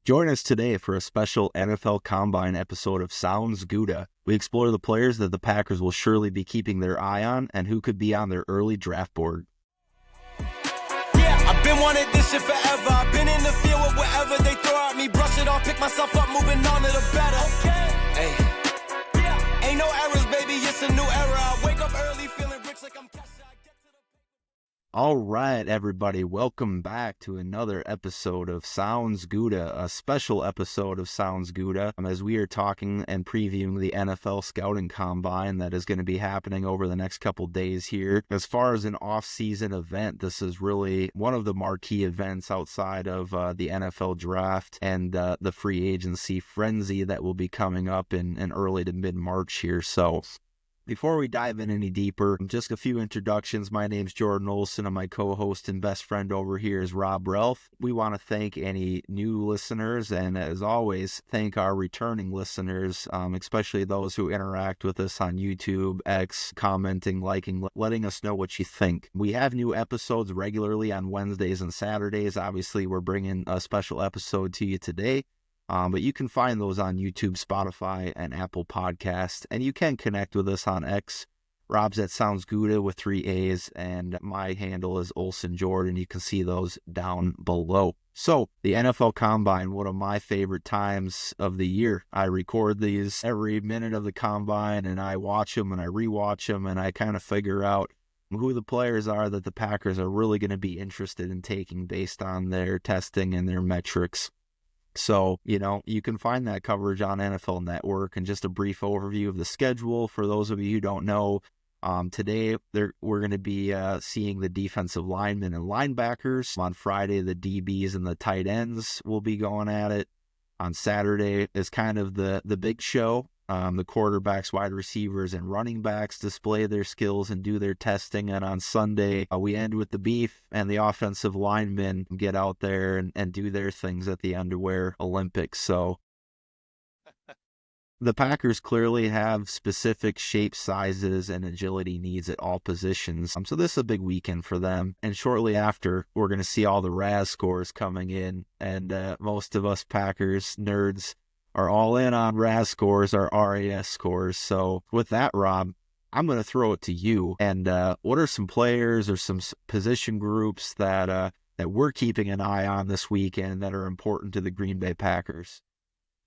Join us today for a special NFL Combine episode of Sounds Gouda. We explore the players that the Packers will surely be keeping their eye on and who could be on their early draft board. Yeah, I've been wanting this shit forever. I've been in the field with whatever they throw at me. Brush it off, pick myself up, moving on to the better. Hey. Yeah. Ain't no errors, baby, it's a new era. I wake up early feeling rich like I'm cash. All right, everybody, welcome back to another episode of Sounds Gouda, a special episode of Sounds Gouda, as we are talking and previewing the NFL Scouting Combine that is going to be happening over the next couple days here. As far as an off-season event, this is really one of the marquee events outside of the NFL Draft and the free agency frenzy that will be coming up in early to mid-March here. So before we dive in any deeper, just a few introductions. My name's Jordan Olson, and my co-host and best friend over here is Rob Relf. We want to thank any new listeners, and as always, thank our returning listeners, especially those who interact with us on YouTube, X, commenting, liking, letting us know what you think. We have new episodes regularly on Wednesdays and Saturdays. Obviously, we're bringing a special episode to you today. But you can find those on YouTube, Spotify, and Apple Podcasts. And you can connect with us on X. Rob's at Sounds Gouda with 3 A's, and my handle is Olson Jordan. You can see those down below. So, the NFL Combine, one of my favorite times of the year. I record these every minute of the Combine, and I watch them, and I rewatch them, and I kind of figure out who the players are that the Packers are really going to be interested in taking based on their testing and their metrics. So, you can find that coverage on NFL Network. And just a brief overview of the schedule for those of you who don't know. Today, we're going to be seeing the defensive linemen and linebackers. On Friday, the DBs and the tight ends will be going at it. On Saturday is kind of the big show. The quarterbacks, wide receivers, and running backs display their skills and do their testing. And on Sunday, we end with the beef, and the offensive linemen get out there and do their things at the Underwear Olympics. So the Packers clearly have specific shape, sizes, and agility needs at all positions. So this is a big weekend for them. And shortly after, we're going to see all the RAS scores coming in. And most of us Packers nerds are all in on RAS scores, our RAS scores. So with that, Rob, I'm going to throw it to you. And what are some players or some position groups that we're keeping an eye on this weekend that are important to the Green Bay Packers?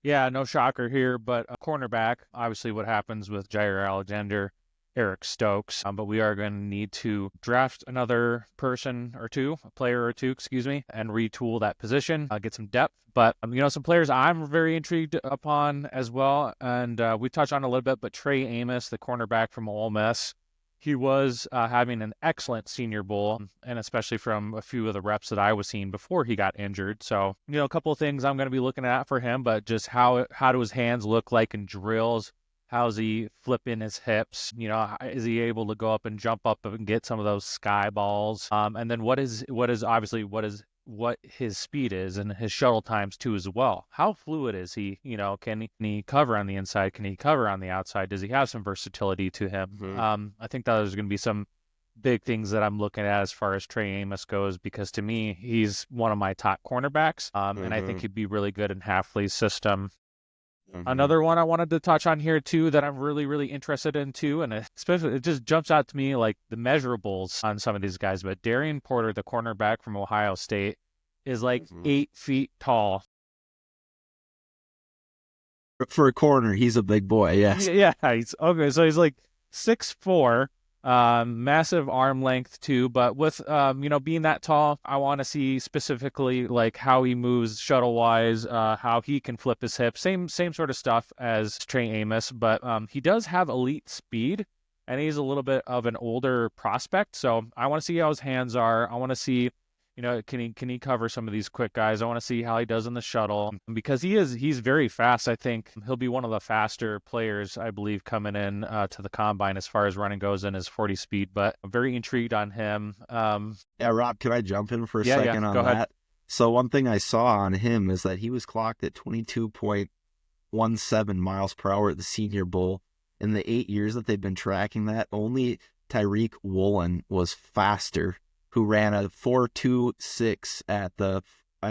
Yeah, no shocker here, but a cornerback, obviously what happens with Jair Alexander, Eric Stokes, but we are going to need to draft another player or two, and retool that position, get some depth. But, some players I'm very intrigued upon as well, and we touched on a little bit, but Trey Amos, the cornerback from Ole Miss, he was having an excellent Senior Bowl, and especially from a few of the reps that I was seeing before he got injured. So, a couple of things I'm going to be looking at for him, but just how do his hands look like in drills? How's he flipping his hips? Is he able to go up and jump up and get some of those sky balls? And then what his speed is and his shuttle times too as well. How fluid is he? Can he cover on the inside? Can he cover on the outside? Does he have some versatility to him? Mm-hmm. I think that there's going to be some big things that I'm looking at as far as Trey Amos goes, because to me, he's one of my top cornerbacks. And I think he'd be really good in Hafley's system. Another one I wanted to touch on here too that I'm really, really interested in too, and especially it just jumps out to me like the measurables on some of these guys, but Darian Porter, the cornerback from Ohio State, is like 8 feet tall. For a corner, he's a big boy, yes. Yeah, he's okay. So he's like 6'4", massive arm length too, but with being that tall, I want to see specifically like how he moves shuttle wise, how he can flip his hips, same sort of stuff as Trey Amos, but he does have elite speed, and he's a little bit of an older prospect, so I want to see how his hands are. I want to see, can he cover some of these quick guys? I want to see how he does in the shuttle, because he's very fast. I think he'll be one of the faster players, I believe, coming in to the combine as far as running goes in his 40 speed, but I'm very intrigued on him. Yeah, Rob, can I jump in for a second on go that? ahead. So one thing I saw on him is that he was clocked at 22.17 miles per hour at the Senior Bowl. In the 8 years that they've been tracking that, only Tyreek Woolen was faster, who ran a 4.26 at the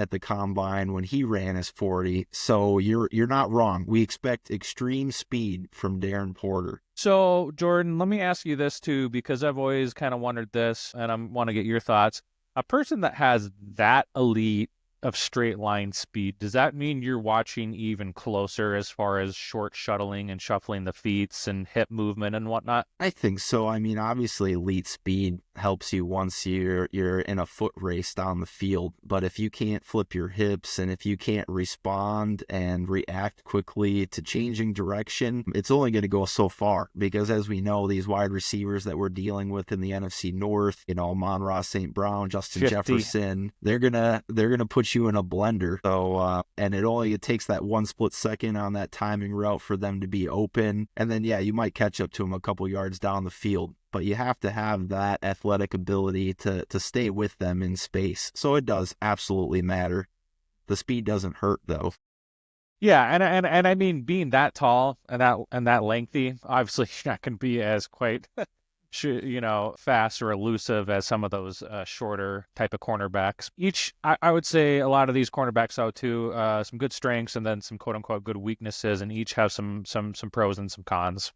at the combine when he ran his 40. So you're not wrong. We expect extreme speed from Darian Porter. So, Jordan, let me ask you this too, because I've always kind of wondered this, and I want to get your thoughts. A person that has that elite of straight line speed, does that mean you're watching even closer as far as short shuttling and shuffling the feet and hip movement and whatnot? I think so. I mean, obviously, elite speed helps you once you're in a foot race down the field. But if you can't flip your hips and if you can't respond and react quickly to changing direction, it's only going to go so far. Because as we know, these wide receivers that we're dealing with in the NFC North, Amon-Ra St. Brown, Justin 50. Jefferson, they're gonna put you in a blender. So and it takes that one split second on that timing route for them to be open. And then you might catch up to them a couple yards down the field. But you have to have that athletic ability to stay with them in space. So it does absolutely matter. The speed doesn't hurt, though. Yeah, and I mean, being that tall and that lengthy, obviously you're not going to be as quite, fast or elusive as some of those shorter type of cornerbacks. I would say a lot of these cornerbacks out too, some good strengths and then some quote unquote good weaknesses, and each have some pros and some cons.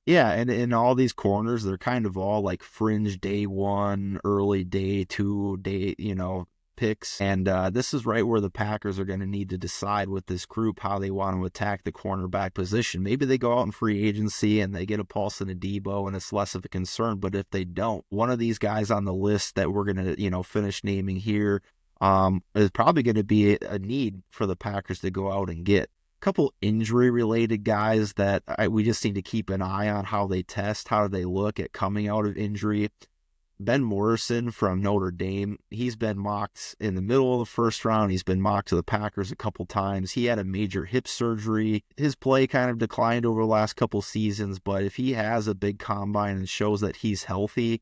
Yeah, and in all these corners, they're kind of all like fringe day one, early day two, picks. And this is right where the Packers are going to need to decide with this group how they want to attack the cornerback position. Maybe they go out in free agency and they get a Paulson and Debo and it's less of a concern. But if they don't, one of these guys on the list that we're going to, finish naming here is probably going to be a need for the Packers to go out and get. Couple injury-related guys that we just need to keep an eye on how they test, how they look at coming out of injury. Ben Morrison from Notre Dame, he's been mocked in the middle of the first round. He's been mocked to the Packers a couple times. He had a major hip surgery. His play kind of declined over the last couple seasons, but if he has a big combine and shows that he's healthy,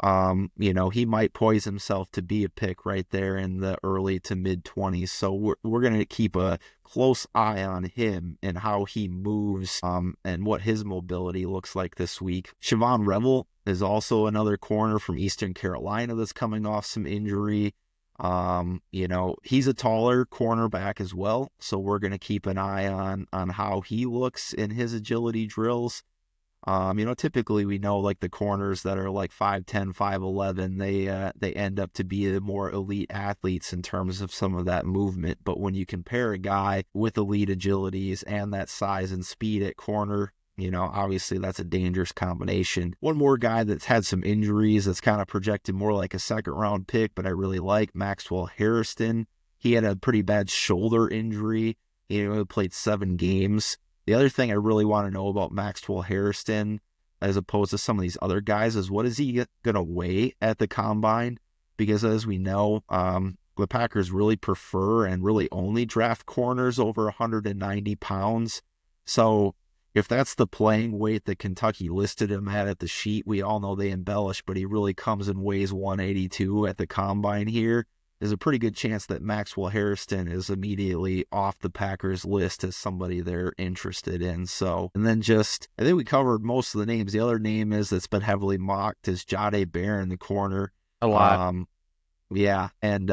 he might poise himself to be a pick right there in the early to mid 20s. So we're going to keep a close eye on him and how he moves, and what his mobility looks like this week. Siobhan Revel is also another corner from Eastern Carolina that's coming off some injury. He's a taller cornerback as well. So we're going to keep an eye on how he looks in his agility drills. Typically we know like the corners that are like 5'10", 5'11", they end up to be the more elite athletes in terms of some of that movement. But when you compare a guy with elite agilities and that size and speed at corner, obviously that's a dangerous combination. One more guy that's had some injuries that's kind of projected more like a second round pick, but I really like Maxwell Hairston. He had a pretty bad shoulder injury. He played 7 games. The other thing I really want to know about Maxwell Hairston, as opposed to some of these other guys, is what is he going to weigh at the combine? Because as we know, the Packers really prefer and really only draft corners over 190 pounds. So if that's the playing weight that Kentucky listed him at the sheet, we all know they embellish, but he really comes and weighs 182 at the combine here. There's a pretty good chance that Maxwell Hairston is immediately off the Packers list as somebody they're interested in. So, and then I think we covered most of the names. The other name that's been heavily mocked is Jahdae Barron, the corner. A lot. Yeah, and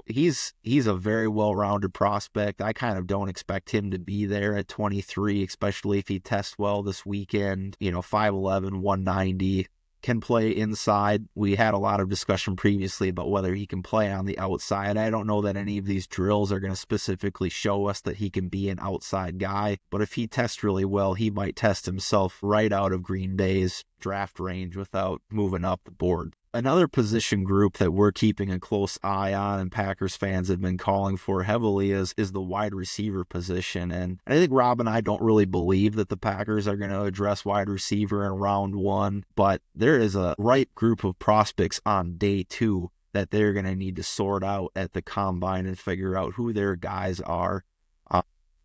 he's a very well-rounded prospect. I kind of don't expect him to be there at 23, especially if he tests well this weekend. 5'11", 190. Can play inside. We had a lot of discussion previously about whether he can play on the outside. I don't know that any of these drills are going to specifically show us that he can be an outside guy, but if he tests really well, he might test himself right out of Green Bay's draft range without moving up the board. Another position group that we're keeping a close eye on and Packers fans have been calling for heavily is the wide receiver position. And I think Rob and I don't really believe that the Packers are going to address wide receiver in round 1, but there is a ripe group of prospects on day 2 that they're going to need to sort out at the combine and figure out who their guys are.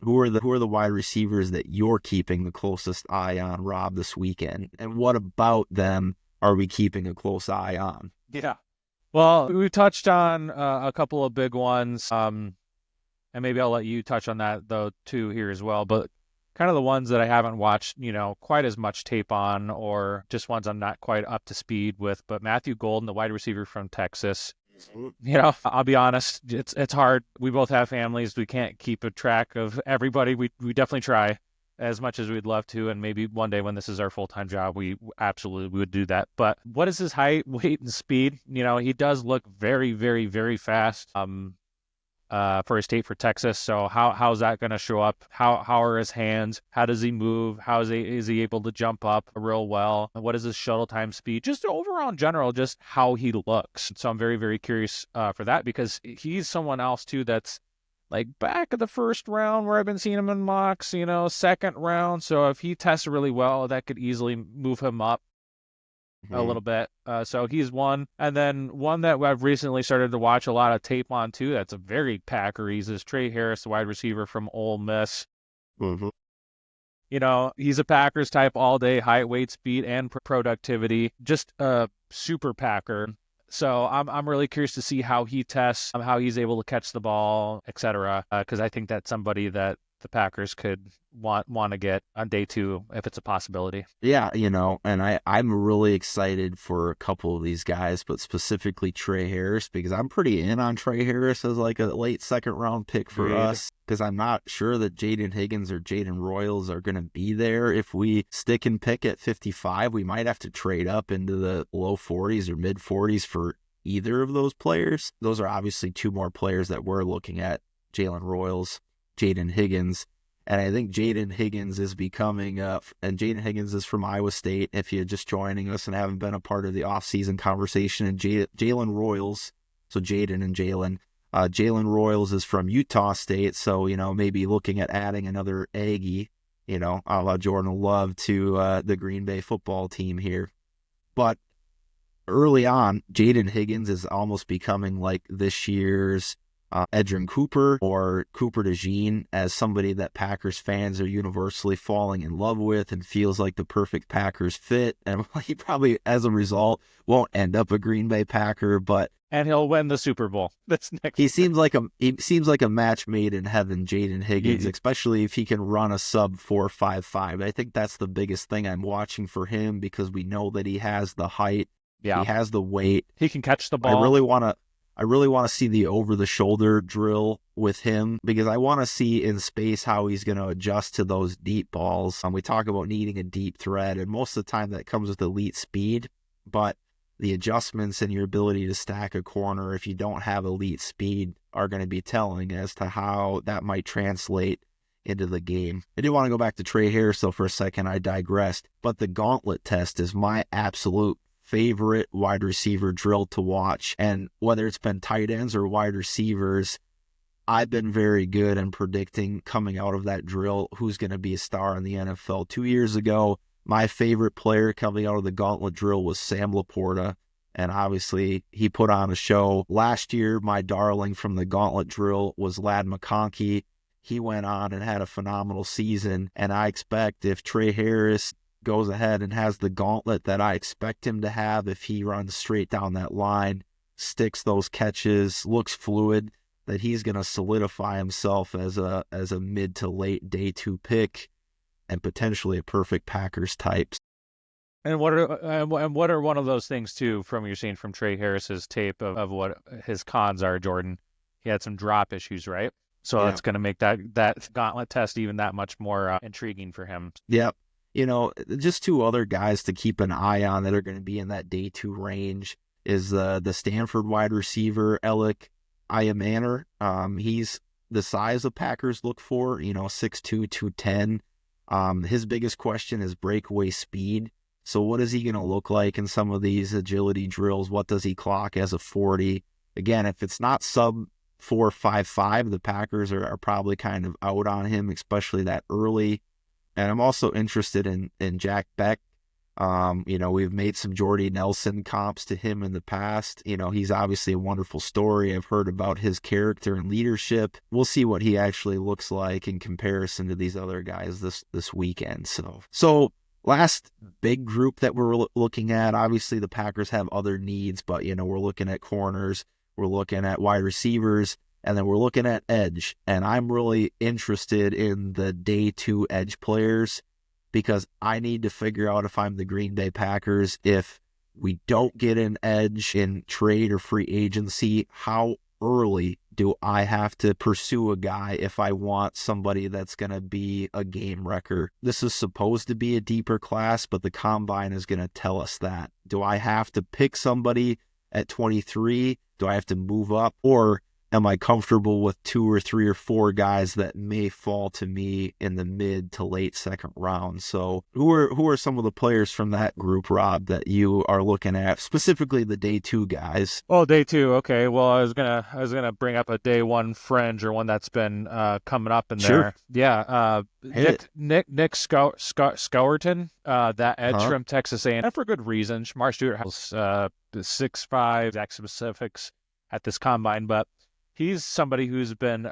Who are the wide receivers that you're keeping the closest eye on, Rob, this weekend? And what about them are we keeping a close eye on? Yeah. Well, we touched on a couple of big ones, and maybe I'll let you touch on that, though, too, here as well. But kind of the ones that I haven't watched, quite as much tape on, or just ones I'm not quite up to speed with. But Matthew Golden, the wide receiver from Texas, I'll be honest, it's hard. We both have families. We can't keep a track of everybody. We definitely try as much as we'd love to, and maybe one day when this is our full-time job, we absolutely would do that. But what is his height, weight, and speed? He does look very, very, very fast. For his state for Texas. So how's that going to show up? How are his hands? How does he move? Is he able to jump up real well? What is his shuttle time speed? Just overall in general, just how he looks. So I'm very, very curious for that, because he's someone else too that's like back of the first round where I've been seeing him in mocks, second round. So if he tests really well, that could easily move him up a little bit. So he's one. And then one that I've recently started to watch a lot of tape on too, that's a very Packers, is Trey Harris, the wide receiver from Ole Miss. Mm-hmm. He's a Packers type all day, height, weight, speed, and productivity. Just a super Packer. So I'm really curious to see how he tests, how he's able to catch the ball, etc. Because I think that's somebody that the Packers could want to get on day 2 if it's a possibility. Yeah, and I'm really excited for a couple of these guys, but specifically Trey Harris, because I'm pretty in on Trey Harris as like a late second round pick for us, because I'm not sure that Jayden Higgins or Jaden Royals are going to be there. If we stick and pick at 55, we might have to trade up into the low 40s or mid 40s for either of those players. Those are obviously 2 more players that we're looking at, Jalen Royals, Jayden Higgins. And I think Jayden Higgins is becoming, and Jayden Higgins is from Iowa State, if you're just joining us and haven't been a part of the offseason conversation. And Jalen Royals, so Jayden and Jalen, Jalen Royals is from Utah State, so, maybe looking at adding another Aggie, a la Jordan Love to the Green Bay football team here. But early on, Jayden Higgins is almost becoming like this year's Edgerrin Cooper or Cooper DeJean, as somebody that Packers fans are universally falling in love with and feels like the perfect Packers fit. And he probably, as a result, won't end up a Green Bay Packer, and he'll win the Super Bowl. That's next. He seems like a match made in heaven, Jayden Higgins, especially if he can run a sub 4.55. I think that's the biggest thing I'm watching for him, because we know that he has the height, he has the weight, he can catch the ball. I really want to see the over-the-shoulder drill with him, because I want to see in space how he's going to adjust to those deep balls. We talk about needing a deep threat, and most of the time that comes with elite speed, but the adjustments and your ability to stack a corner if you don't have elite speed are going to be telling as to how that might translate into the game. I do want to go back to Trey Harris, though, for a second. I digressed. But the gauntlet test is my absolute favorite wide receiver drill to watch. And whether it's been tight ends or wide receivers, I've been very good in predicting coming out of that drill who's going to be a star in the NFL. 2 years ago, my favorite player coming out of the gauntlet drill was Sam Laporta, and obviously he put on a show. Last year, my darling from the gauntlet drill was Ladd McConkey. He went on and had a phenomenal season, and I expect if Trey Harris goes ahead and has the gauntlet that I expect him to have, if he runs straight down that line, sticks those catches, looks fluid, that he's going to solidify himself as a mid to late day 2 pick and potentially a perfect Packers type. And what are one of those things too from you're seeing from Trey Harris's tape of what his cons are, Jordan? He had some drop issues, right? So that's going to make that gauntlet test even that much more intriguing for him. Yep. Just 2 other guys to keep an eye on that are going to be in that day 2 range is the Stanford wide receiver, Alec Ayamaner. He's the size the Packers look for, 6'2", 210. His biggest question is breakaway speed. So what is he going to look like in some of these agility drills? What does he clock as a 40? Again, if it's not sub 4.55, the Packers are probably kind of out on him, especially that early. And I'm also interested in Jack Beck. We've made some Jordy Nelson comps to him in the past. He's obviously a wonderful story. I've heard about his character and leadership. We'll see what he actually looks like in comparison to these other guys this weekend. So last big group that we're looking at, obviously the Packers have other needs, but, we're looking at corners, we're looking at wide receivers, and then we're looking at edge. And I'm really interested in the day 2 edge players, because I need to figure out, if I'm the Green Bay Packers, if we don't get an edge in trade or free agency, how early do I have to pursue a guy if I want somebody that's going to be a game wrecker? This is supposed to be a deeper class, but the combine is going to tell us that. Do I have to pick somebody at 23? Do I have to move up? Or am I comfortable with 2 or 3 or 4 guys that may fall to me in the mid to late second round? So who are some of the players from that group, Rob, that you are looking at, specifically the day 2 guys? Oh, day 2. Okay. Well, I was gonna bring up a day 1 fringe, or one that's been coming up in there. Yeah. Nick Scourton, that edge from Texas A&M, and for good reason. Shamar Stewart has 6'5" exact specifics at this combine, but he's somebody who's been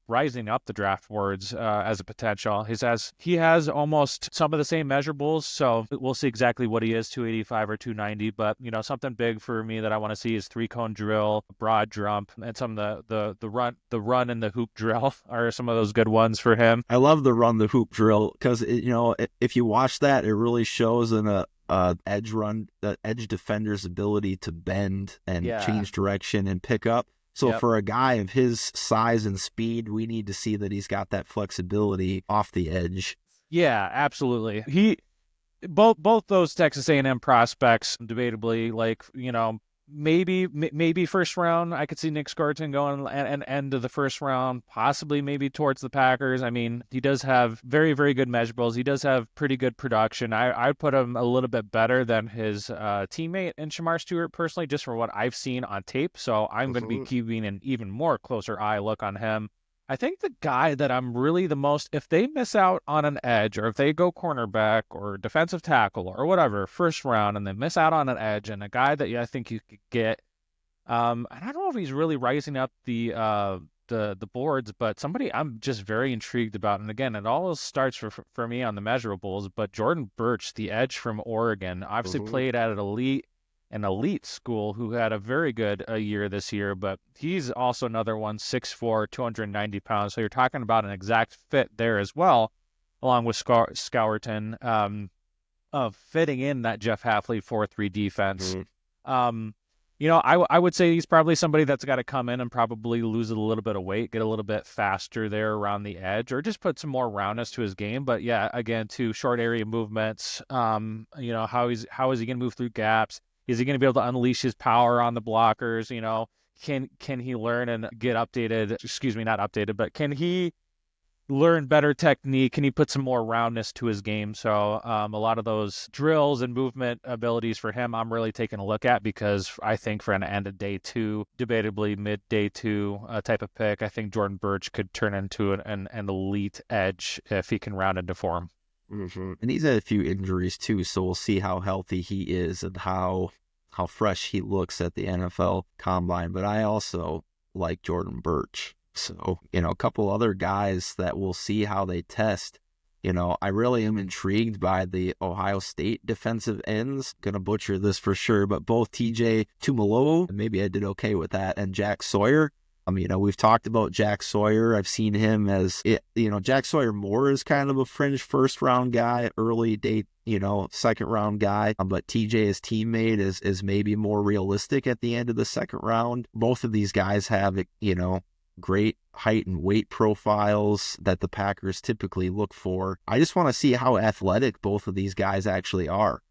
rising up the draft boards as a potential. He has almost some of the same measurables, so we'll see exactly what he is, 285 or 290. But something big for me that I want to see is 3-cone drill, broad jump, and some of the run and the hoop drill are some of those good ones for him. I love the run the hoop drill because if you watch that, it really shows in a edge run, the edge defender's ability to bend and change direction and pick up. So for a guy of his size and speed, we need to see that he's got that flexibility off the edge. Yeah, absolutely. Both those Texas A&M prospects, debatably, maybe first round. I could see Nick Scourton going and end of the first round, possibly maybe towards the Packers. I mean, he does have very, very good measurables. He does have pretty good production. I'd put him a little bit better than his teammate in Shamar Stewart, personally, just from what I've seen on tape. So I'm going to be keeping an even more closer eye look on him. I think the guy that I'm really the most, if they miss out on an edge, or if they go cornerback or defensive tackle or whatever, first round, and they miss out on an edge, and a guy that I think you could get, and I don't know if he's really rising up the boards, but somebody I'm just very intrigued about. And again, it all starts for me on the measurables, but Jordan Birch, the edge from Oregon, obviously played at an elite school, who had a very good year this year, but he's also another one, 6'4", 290 pounds. So you're talking about an exact fit there as well, along with Scourton, of fitting in that Jeff Hafley 4-3 defense. I would say he's probably somebody that's got to come in and probably lose a little bit of weight, get a little bit faster there around the edge, or just put some more roundness to his game. But yeah, again, to short area movements, how is he going to move through gaps? Is he going to be able to unleash his power on the blockers? Can he learn and get updated? Excuse me, not updated, but can he learn better technique? Can he put some more roundness to his game? So a lot of those drills and movement abilities for him, I'm really taking a look at, because I think for an end of day 2, debatably mid day 2 type of pick, I think Jordan Birch could turn into an elite edge if he can round into form. And he's had a few injuries too, so we'll see how healthy he is and how fresh he looks at the NFL Combine. But I also like Jordan Birch. So, a couple other guys that we'll see how they test. I really am intrigued by the Ohio State defensive ends. Gonna butcher this for sure, but both TJ Tumalowo, maybe I did okay with that, and Jack Sawyer. We've talked about Jack Sawyer. I've seen him as, Jack Sawyer more is kind of a fringe first round guy, early day, second round guy. But TJ, his teammate, is maybe more realistic at the end of the second round. Both of these guys have, great height and weight profiles that the Packers typically look for. I just want to see how athletic both of these guys actually are.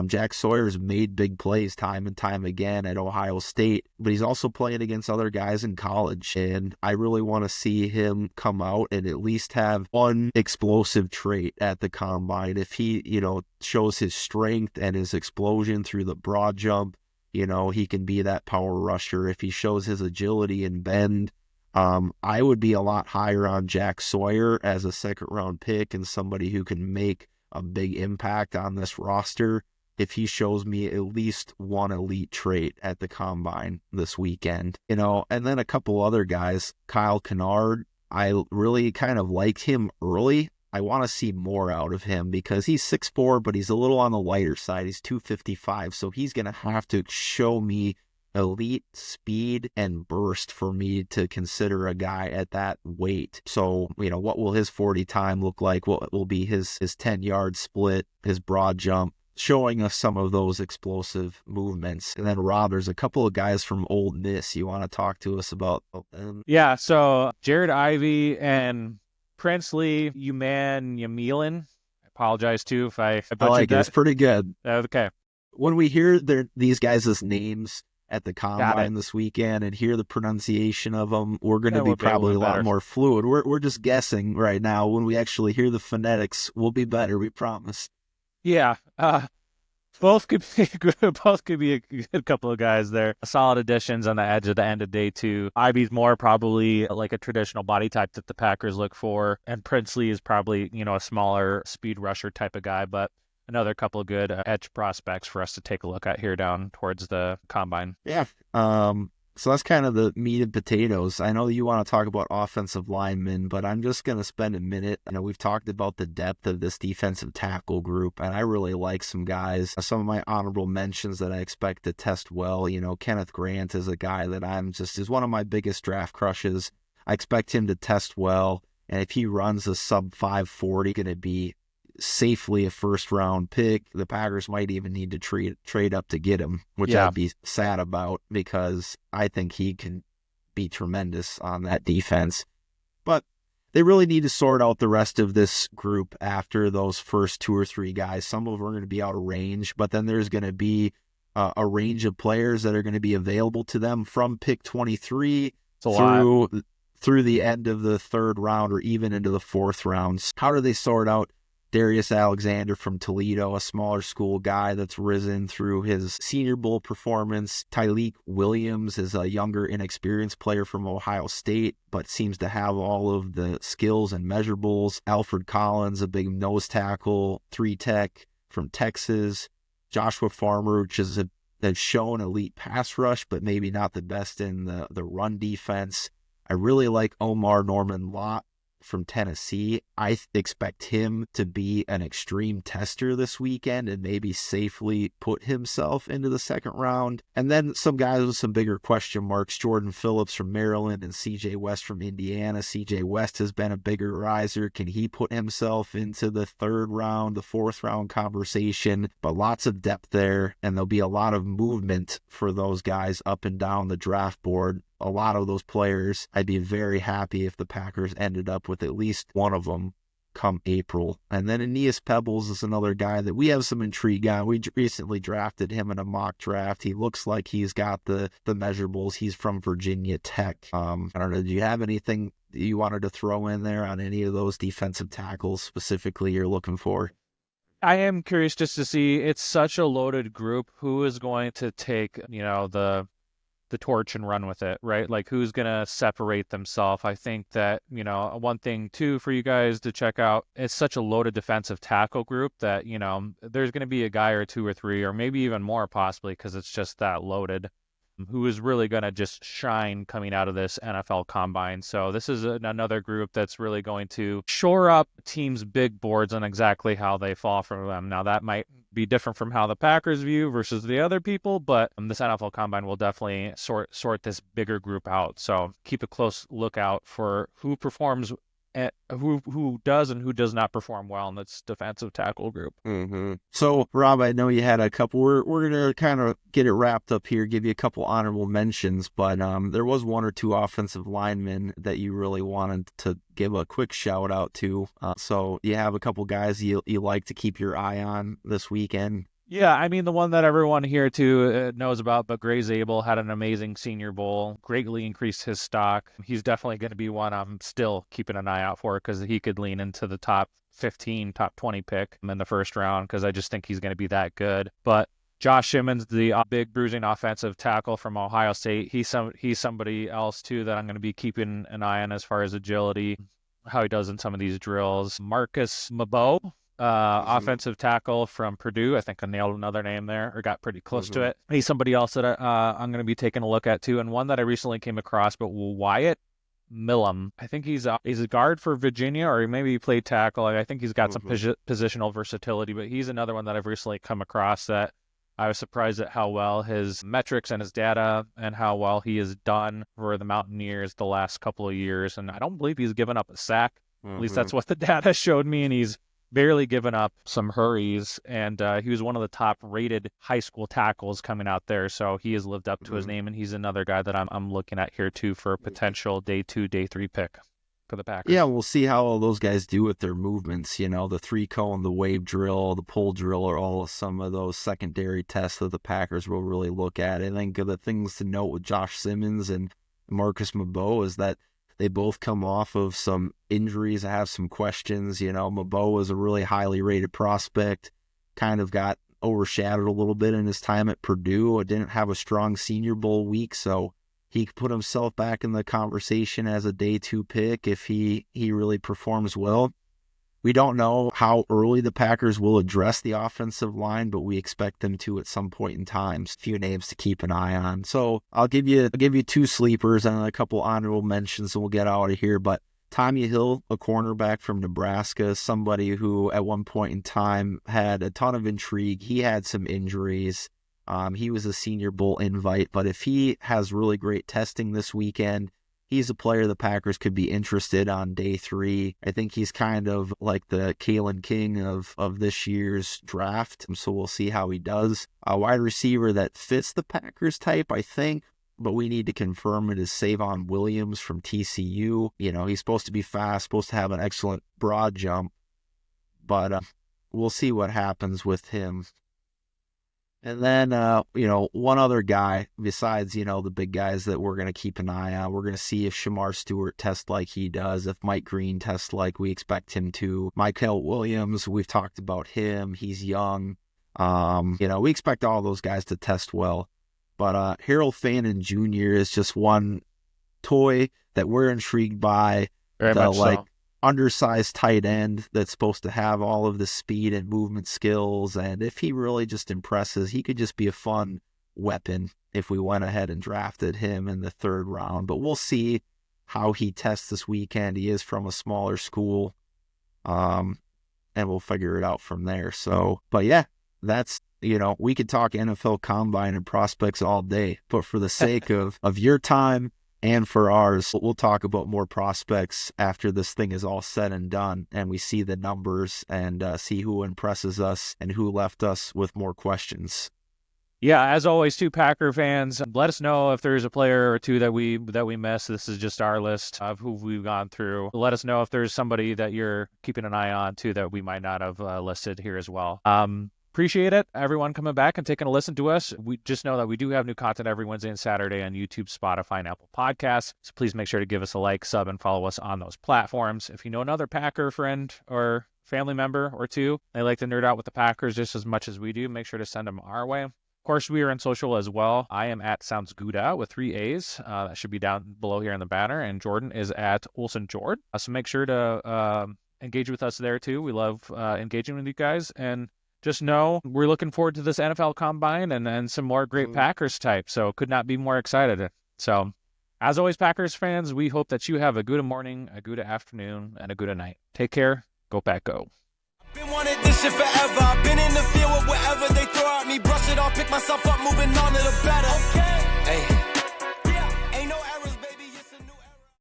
Jack Sawyer's made big plays time and time again at Ohio State, but he's also playing against other guys in college, and I really want to see him come out and at least have one explosive trait at the combine. If he, shows his strength and his explosion through the broad jump, he can be that power rusher. If he shows his agility and bend, I would be a lot higher on Jack Sawyer as a second round pick and somebody who can make a big impact on this roster if he shows me at least one elite trait at the combine this weekend. And then a couple other guys, Kyle Kennard, I really kind of liked him early. I want to see more out of him because he's 6'4", but he's a little on the lighter side. He's 255, so he's going to have to show me elite speed and burst for me to consider a guy at that weight. So, what will his 40 time look like? What will be his 10-yard split, his broad jump, showing us some of those explosive movements. And then, Rob, there's a couple of guys from Ole Miss you want to talk to us about them. Yeah, so Jared Ivey and Princely Yamilan. I apologize, too, if I butchered I like that. it. It's pretty good. Okay. When we hear these guys' names at the combine this weekend and hear the pronunciation of them, we're going to be probably a lot more fluid. We're just guessing right now. When we actually hear the phonetics, we'll be better, we promise. Yeah, both could be a good couple of guys there. Solid additions on the edge of the end of day two. Ivy's more probably like a traditional body type that the Packers look for, and Princely is probably, a smaller speed rusher type of guy, but another couple of good edge prospects for us to take a look at here down towards the combine. Yeah. So that's kind of the meat and potatoes. I know you want to talk about offensive linemen, but I'm just going to spend a minute. We've talked about the depth of this defensive tackle group, and I really like some guys. Some of my honorable mentions that I expect to test well. Kenneth Grant is a guy that is one of my biggest draft crushes. I expect him to test well, and if he runs a sub 540, going to be safely a first-round pick. The Packers might even need to trade up to get him, which I'd be sad about because I think he can be tremendous on that defense. But they really need to sort out the rest of this group after those first two or three guys. Some of them are going to be out of range, but then there's going to be a range of players that are going to be available to them from pick 23 through the end of the third round or even into the fourth rounds. How do they sort out Darius Alexander from Toledo, a smaller school guy that's risen through his Senior Bowl performance? Tyleik Williams is a younger, inexperienced player from Ohio State, but seems to have all of the skills and measurables. Alfred Collins, a big nose tackle, 3-tech from Texas. Joshua Farmer, which has shown elite pass rush, but maybe not the best in the run defense. I really like Omar Norman Lott from Tennessee. I expect him to be an extreme tester this weekend and maybe safely put himself into the second round. And then some guys with some bigger question marks, Jordan Phillips from Maryland and CJ West from Indiana. CJ West has been a bigger riser. Can he put himself into the third round, the fourth round conversation? But lots of depth there, and there'll be a lot of movement for those guys up and down the draft board. A lot of those players, I'd be very happy if the Packers ended up with at least one of them come April. And then Aeneas Pebbles is another guy that we have some intrigue on. We recently drafted him in a mock draft. He looks like he's got the measurables. He's from Virginia Tech. I don't know, do you have anything that you wanted to throw in there on any of those defensive tackles specifically you're looking for? I am curious just to see, it's such a loaded group. Who is going to take, the torch and run with it, right? Like, who's going to separate themselves? I think that, one thing too for you guys to check out, it's such a loaded defensive tackle group that, there's going to be a guy or two or three, or maybe even more possibly, because it's just that loaded, who is really going to just shine coming out of this NFL combine. So this is another group that's really going to shore up teams' big boards on exactly how they fall from them. Now, that might be different from how the Packers view versus the other people, but this NFL combine will definitely sort this bigger group out. So keep a close lookout for who performs, who does and who does not perform well in this defensive tackle group. Mm-hmm. So, Rob, I know you had a couple. We're going to kind of get it wrapped up here, give you a couple honorable mentions, but there was one or two offensive linemen that you really wanted to give a quick shout out to. So you have a couple guys you like to keep your eye on this weekend? Yeah, I mean, the one that everyone here too knows about, but Gray Zabel had an amazing Senior Bowl, greatly increased his stock. He's definitely going to be one I'm still keeping an eye out for, because he could lean into the top 15, top 20 pick in the first round, because I just think he's going to be that good. But Josh Simmons, the big bruising offensive tackle from Ohio State, he's somebody else too that I'm going to be keeping an eye on as far as agility, how he does in some of these drills. Marcus Mabo, offensive tackle from Purdue. I think I nailed another name there, or got pretty close to it. He's somebody else that I'm going to be taking a look at too, and one that I recently came across, but Wyatt Millam. I think he's a guard for Virginia, or maybe he played tackle. I think he's got some positional versatility, but he's another one that I've recently come across that I was surprised at how well his metrics and his data and how well he has done for the Mountaineers the last couple of years. And I don't believe he's given up a sack. At least that's what the data showed me, and he's barely given up some hurries, and he was one of the top-rated high school tackles coming out there, so he has lived up to his name, and he's another guy that I'm looking at here, too, for a potential day 2, day 3 pick for the Packers. Yeah, we'll see how all those guys do with their movements. The 3-cone, the wave drill, the pull drill are all some of those secondary tests that the Packers will really look at. I think the things to note with Josh Simmons and Marcus Mabo is that they both come off of some injuries. I have some questions. Mabo was a really highly rated prospect, kind of got overshadowed a little bit in his time at Purdue. It didn't have a strong Senior Bowl week, so he could put himself back in the conversation as a day 2 pick if he really performs well. We don't know how early the Packers will address the offensive line, but we expect them to at some point in time. A few names to keep an eye on. So I'll give you 2 sleepers and a couple honorable mentions, and we'll get out of here. But Tommy Hill, a cornerback from Nebraska, somebody who at one point in time had a ton of intrigue. He had some injuries. He was a Senior Bowl invite, but if he has really great testing this weekend, he's a player the Packers could be interested on day 3. I think he's kind of like the Kalen King of this year's draft, so we'll see how he does. A wide receiver that fits the Packers type, I think, but we need to confirm it, is Savon Williams from TCU. He's supposed to be fast, supposed to have an excellent broad jump, but we'll see what happens with him. And then, one other guy besides, the big guys that we're going to keep an eye on. We're going to see if Shamar Stewart tests like he does, if Mike Green tests like we expect him to. Michael Williams, we've talked about him. He's young. We expect all those guys to test well. But Harold Fannin Jr. is just one toy that we're intrigued by. Very much so. Undersized tight end that's supposed to have all of the speed and movement skills, and if he really just impresses, he could just be a fun weapon if we went ahead and drafted him in the 3rd round. But we'll see how he tests this weekend. He is from a smaller school, and we'll figure it out from there. So, but yeah, that's, we could talk NFL Combine and prospects all day, but for the sake of your time and for ours, we'll talk about more prospects after this thing is all said and done, and we see the numbers and see who impresses us and who left us with more questions. Yeah, as always, too, Packer fans, let us know if there's a player or two that we missed. This is just our list of who we've gone through. Let us know if there's somebody that you're keeping an eye on, too, that we might not have listed here as well. Appreciate it, everyone coming back and taking a listen to us. We just know that we do have new content every Wednesday and Saturday on YouTube, Spotify, and Apple Podcasts. So please make sure to give us a like, sub, and follow us on those platforms. If you know another Packer friend or family member or two, they like to nerd out with the Packers just as much as we do, make sure to send them our way. Of course, we are on social as well. I am at Sounds Gouda with 3 A's. That should be down below here in the banner. And Jordan is at Olsen Jord. So make sure to engage with us there too. We love engaging with you guys. And just know we're looking forward to this NFL Combine and some more great Packers type. So could not be more excited. So as always, Packers fans, we hope that you have a good morning, a good afternoon, and a good night. Take care. Go Pack Go. Been wanted this shit forever. I've been in the field with whatever they throw at me. Brush it off, pick myself up, moving on to the better. Okay. Hey.